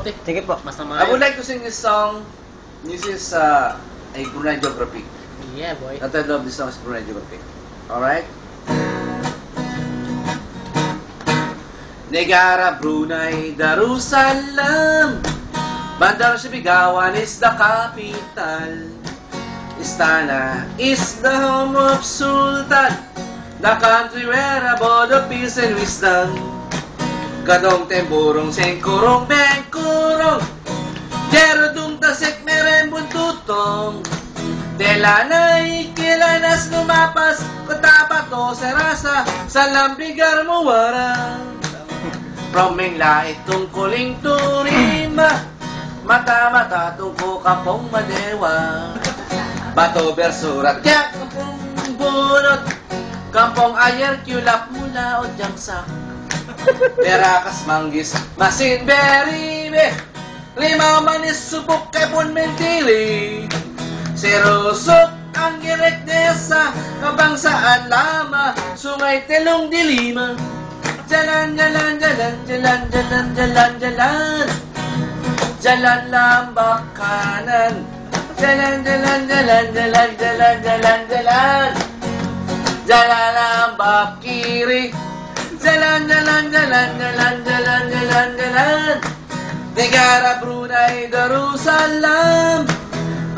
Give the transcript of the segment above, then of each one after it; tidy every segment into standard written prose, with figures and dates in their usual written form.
mabuti. Sige po. Basta I would like to sing this song. This is a Brunei Geography. Yeah, boy. The title of this song is Brunei Geography. Alright? Negara, Brunei, Darussalam, Bandar Sibigawan is the capital. Istana is the home of Sultan, the country where abode of peace and wisdom. Kadong temburong sengkurong bengkurong, Jerodung tasik merembun tutong. Delanay kilanas lumapas, katapato serasa, salambigar muwarang. From Mingla itong kuling turima, mata-mata tungko kapong madewa. Bato bersurat yak kampong bunot, kampong ayer kyulap mula o jamsak. Berakas manggis masin beribe, lima manis subok kebun mentili. Serusok ang girek desa, kabangsaan lama, sungay telong dilima. Jalan, jalan, jalan, jalan, jalan, jalan, jalan. Jalan lambak kanan. Jalan, jalan, jalan, jalan, jalan, jalan, jalan. Jalan lambak kiri. Jalan, jalan, jalan, jalan, jalan, jalan, jalan. Negara Brunei Darussalam.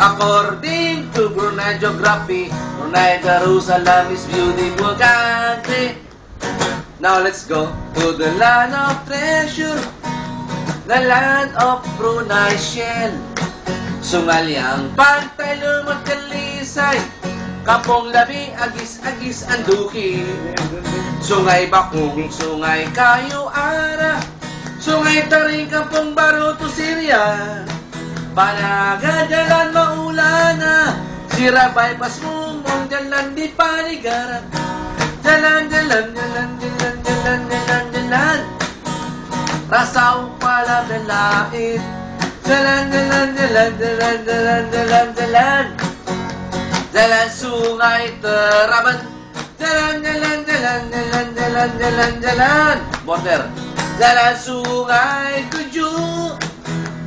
According to Brunei Geography, Brunei Darussalam is beautiful country. Now let's go to the land of treasure, the land of Brunei Shell. Sungalyang pantay lumot kalisay, kapong labi agis-agis anduki. Sungay bakung, sungay kayo ara, sungay taring kapong baruto Syria. Panaga jalan maulana, sira bypass mumong jalan di panigaran. Jalan, jalan, jalan, jalan, jalan, jalan, jalan. Rasaw pala belait. Jalan, jalan, jalan, jalan, jalan, jalan, jalan. Jalan sungai terabat. Jalan, jalan, jalan, jalan, jalan, jalan, jalan. Border. Jalan sungai tujuh.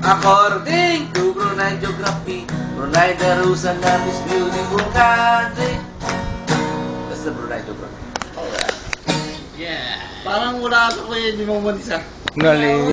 According to Brunei Geography, Brunei Darussalam is beautiful country. That's the Brunei Geography. Yeah. Parang wala ako kuya, hindi mo manisa. Galing.